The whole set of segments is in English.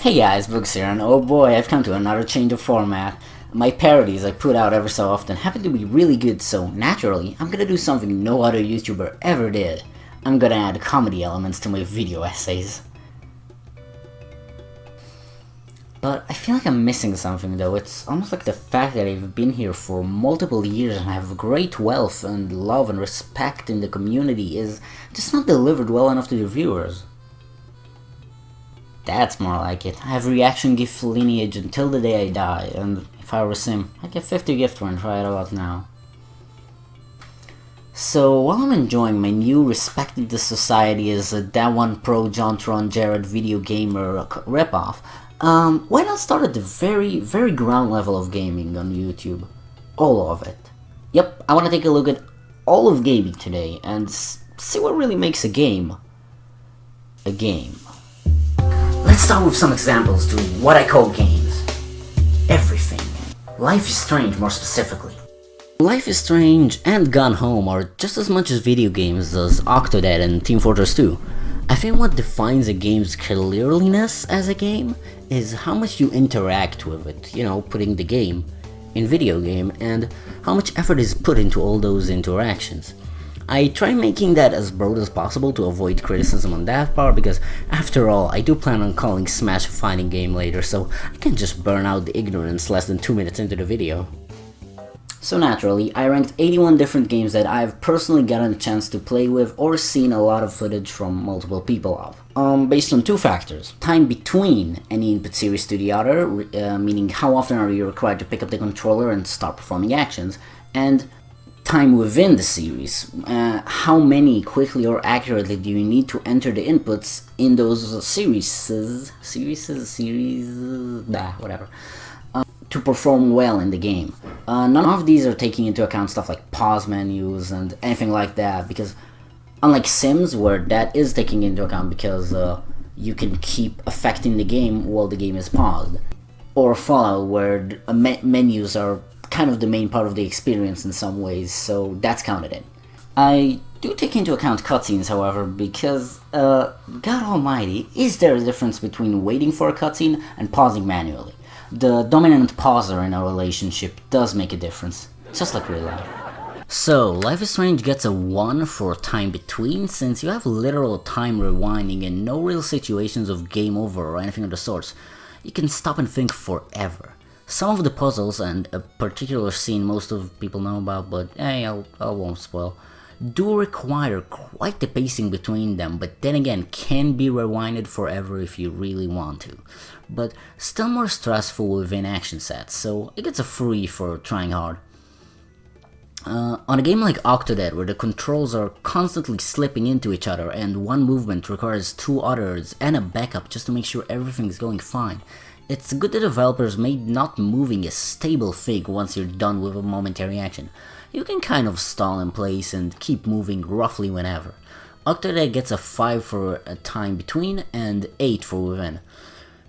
Hey guys, Boogs here, and oh boy, I've come to another change of format. My parodies I put out every so often happen to be really good, so naturally, I'm gonna do something no other YouTuber ever did. I'm gonna add comedy elements to my video essays. But I feel like I'm missing something though. It's almost like the fact that I've been here for multiple years and have great wealth and love and respect in the community is just not delivered well enough to the viewers. That's more like it. I have reaction gift lineage until the day I die, and if I were a sim, I'd get 50 gift points right about now. So while I'm enjoying my new respected the society as a That One Pro John Tron Jared video gamer ripoff, why not start at the very ground level of gaming on YouTube? All of it. Yep, I want to take a look at all of gaming today and see what really makes a game a game. Let's start with some examples to what I call games. Everything. Life is Strange, more specifically. Life is Strange and Gone Home are just as much as video games as Octodad and Team Fortress 2. I think what defines a game's clearliness as a game is how much you interact with it, putting the game in video game, and how much effort is put into all those interactions. I try making that as broad as possible to avoid criticism on that part, because after all, I do plan on calling Smash a fighting game later, so I can't just burn out the ignorance less than 2 minutes into the video. So naturally, I ranked 81 different games that I've personally gotten a chance to play with or seen a lot of footage from multiple people of. Based on two factors. Time between any input series to the other, meaning how often are you required to pick up the controller and start performing actions, and time within the series. How many quickly or accurately do you need to enter the inputs in those whatever, to perform well in the game. None of these are taking into account stuff like pause menus and anything like that, because unlike Sims, where that is taking into account because you can keep affecting the game while the game is paused, or Fallout, where menus are kind of the main part of the experience in some ways, so that's counted in. I do take into account cutscenes, however, because, God almighty, is there a difference between waiting for a cutscene and pausing manually? The dominant pauser in a relationship does make a difference, just like real life. So, Life is Strange gets a 1 for time between, since you have literal time rewinding and no real situations of game over or anything of the sorts. You can stop and think forever. Some of the puzzles, and a particular scene most of people know about, but hey, I won't spoil, do require quite the pacing between them, but then again can be rewinded forever if you really want to. But still more stressful within action sets, so it gets a 3 for trying hard. On a game like Octodad, where the controls are constantly slipping into each other and one movement requires 2 others and a backup just to make sure everything's going fine, it's good the developers made not moving a stable thing once you're done with a momentary action. You can kind of stall in place and keep moving roughly whenever. Octodad gets a 5 for a time between and 8 for within.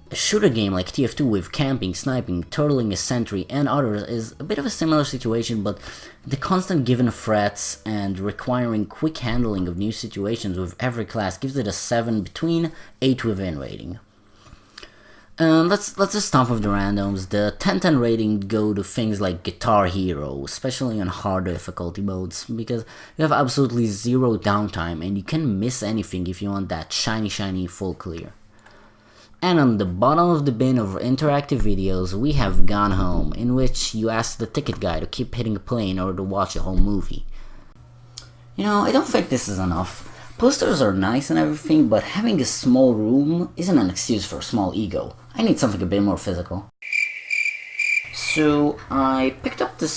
A shooter game like TF2 with camping, sniping, turtling a sentry and others is a bit of a similar situation, but the constant given threats and requiring quick handling of new situations with every class gives it a 7 between, 8 within rating. Let's just start with the randoms. The 10/10 rating go to things like Guitar Hero, especially on hard difficulty modes, because you have absolutely zero downtime and you can miss anything if you want that shiny full clear. And on the bottom of the bin of interactive videos, we have Gone Home, in which you ask the ticket guy to keep hitting play in order to watch the whole movie. I don't think this is enough. Posters are nice and everything, but having a small room isn't an excuse for a small ego. I need something a bit more physical. So I picked up this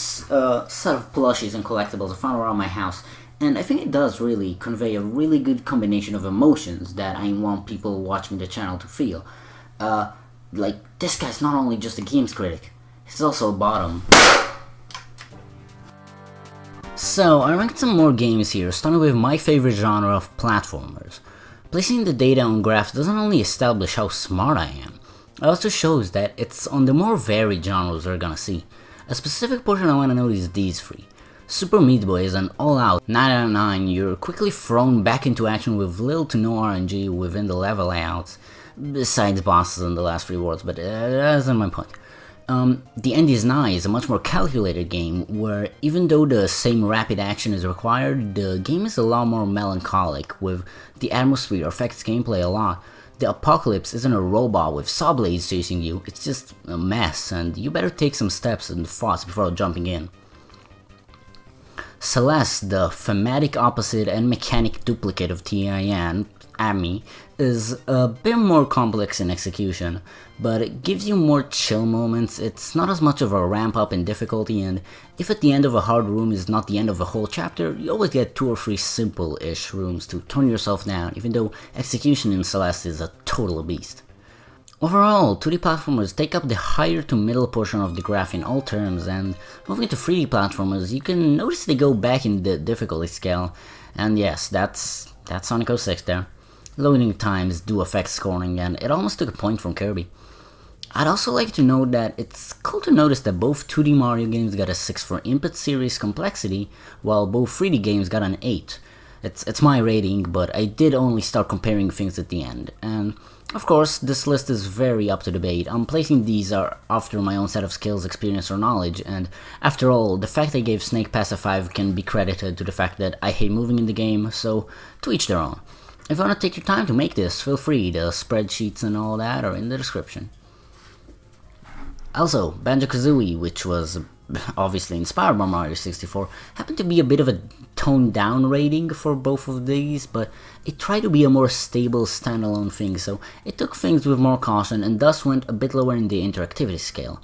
set of plushies and collectibles I found around my house, and I think it does really convey a really good combination of emotions that I want people watching the channel to feel. Like, this guy's not only just a games critic, he's also a bottom. So, I ranked some more games here, starting with my favorite genre of platformers. Placing the data on graphs doesn't only establish how smart I am, it also shows that it's on the more varied genres we're gonna see. A specific portion I wanna note is these 3. Super Meat Boy is an all-out 9 out of 9, you're quickly thrown back into action with little to no RNG within the level layouts. besides bosses in the last 3 worlds, but that isn't my point. The End is Nigh is a much more calculated game, where even though the same rapid action is required, the game is a lot more melancholic, with the atmosphere affects gameplay a lot. The apocalypse isn't a robot with saw blades chasing you, it's just a mess, and you better take some steps and thoughts before jumping in. Celeste, the thematic opposite and mechanic duplicate of TIN, Ami, is a bit more complex in execution, but it gives you more chill moments. It's not as much of a ramp up in difficulty, and if at the end of a hard room is not the end of a whole chapter, you always get 2 or 3 simple-ish rooms to tone yourself down, even though execution in Celeste is a total beast. Overall, 2D platformers take up the higher to middle portion of the graph in all terms, and moving to 3D platformers, you can notice they go back in the difficulty scale, and yes, that's Sonic 06 there. Loading times do affect scoring, and it almost took a point from Kirby. I'd also like to note that it's cool to notice that both 2D Mario games got a 6 for input series complexity, while both 3D games got an 8. It's my rating, but I did only start comparing things at the end, and of course, this list is very up to debate. I'm placing these after my own set of skills, experience, or knowledge, and after all, the fact I gave Snake Pass a 5 can be credited to the fact that I hate moving in the game, so to each their own. If you want to take your time to make this, feel free, the spreadsheets and all that are in the description. Also, Banjo-Kazooie, which was obviously inspired by Mario 64, happened to be a bit of a toned down rating for both of these, but it tried to be a more stable standalone thing, so it took things with more caution and thus went a bit lower in the interactivity scale.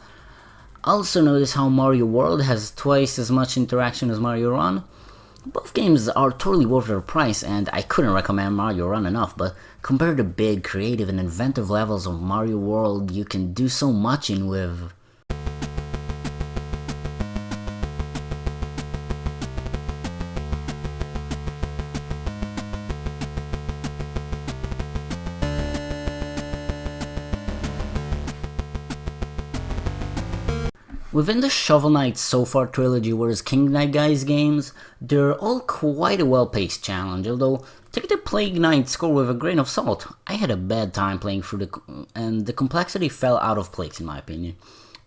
Also notice how Mario World has twice as much interaction as Mario Run. Both games are totally worth their price, and I couldn't recommend Mario Run enough, but compared to big, creative, and inventive levels of Mario World you can do so much in with... Within the Shovel Knight So Far trilogy whereas King Knight Guys games, they're all quite a well-paced challenge, although take the Plague Knight score with a grain of salt. I had a bad time playing through and the complexity fell out of place in my opinion.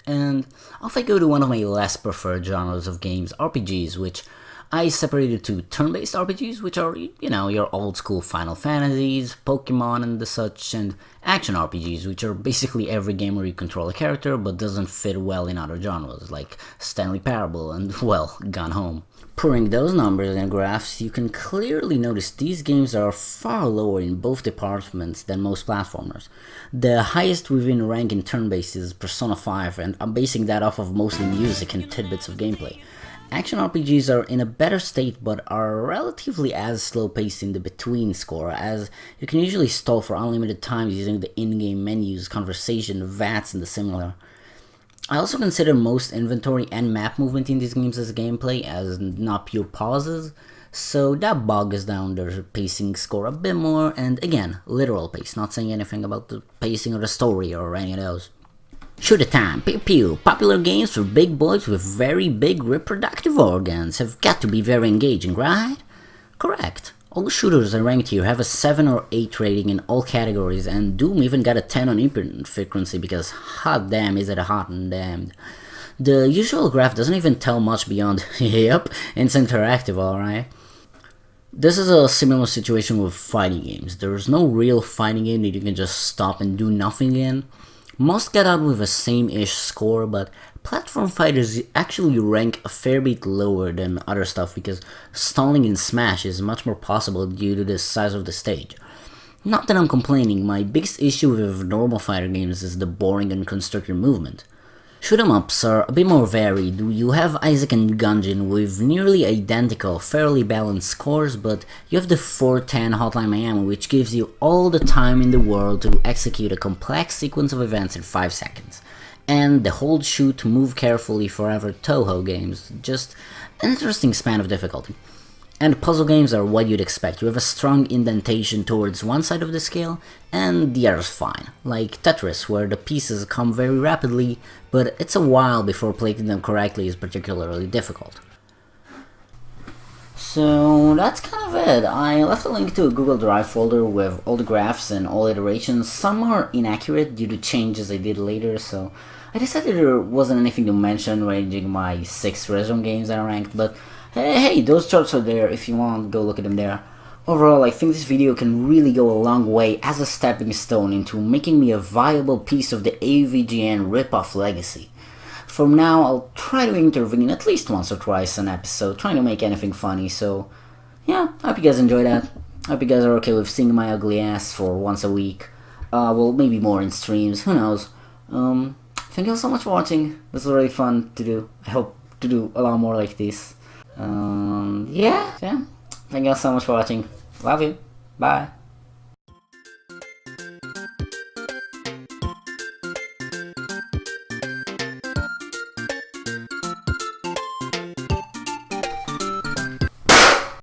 And off I go to one of my less preferred genres of games, RPGs, which I separated to turn-based RPGs, which are, you know, your old-school Final Fantasies, Pokemon and the such, and action RPGs, which are basically every game where you control a character but doesn't fit well in other genres, like Stanley Parable and, well, Gone Home. Pouring those numbers and graphs, you can clearly notice these games are far lower in both departments than most platformers. The highest within rank in turn-based is Persona 5, and I'm basing that off of mostly music and tidbits of gameplay. Action RPGs are in a better state but are relatively as slow paced in the between score, as you can usually stall for unlimited times using the in-game menus, conversation, VATs, and the similar. I also consider most inventory and map movement in these games as gameplay, as not pure pauses, so that bogs down their pacing score a bit more, and again, literal pace, not saying anything about the pacing or the story or any of those. Shoot time, pew pew, popular games for big boys with very big reproductive organs have got to be very engaging, right? Correct. All shooters I ranked here have a 7 or 8 rating in all categories, and Doom even got a 10 on input frequency because hot damn is it hot and damned. The usual graph doesn't even tell much beyond, yep, it's interactive alright. This is a similar situation with fighting games. There's no real fighting game that you can just stop and do nothing in. Most get out with a same-ish score, but platform fighters actually rank a fair bit lower than other stuff because stalling in Smash is much more possible due to the size of the stage. Not that I'm complaining, my biggest issue with normal fighter games is the boring and constricted movement. Shoot 'em ups are a bit more varied. You have Isaac and Gungeon with nearly identical, fairly balanced scores, but you have the 410 Hotline Miami, which gives you all the time in the world to execute a complex sequence of events in 5 seconds. And the Hold, Shoot, Move Carefully Forever Toho games, just an interesting span of difficulty. And puzzle games are what you'd expect. You have a strong indentation towards one side of the scale, and the other's fine. Like Tetris, where the pieces come very rapidly, but it's a while before placing them correctly is particularly difficult. So that's kind of it. I left a link to a Google Drive folder with all the graphs and all iterations. Some are inaccurate due to changes I did later, so I decided there wasn't anything to mention ranging my 6 resume games that I ranked, but hey, those charts are there if you want, go look at them there. Overall, I think this video can really go a long way as a stepping stone into making me a viable piece of the AVGN ripoff legacy. From now, I'll try to intervene at least once or twice an episode, trying to make anything funny, so yeah, I hope you guys enjoy that. I hope you guys are okay with seeing my ugly ass for once a week. Well, maybe more in streams, who knows. Thank you all so much for watching. This was really fun to do. I hope to do a lot more like this. Yeah. Thank you all so much for watching. Love you. Bye.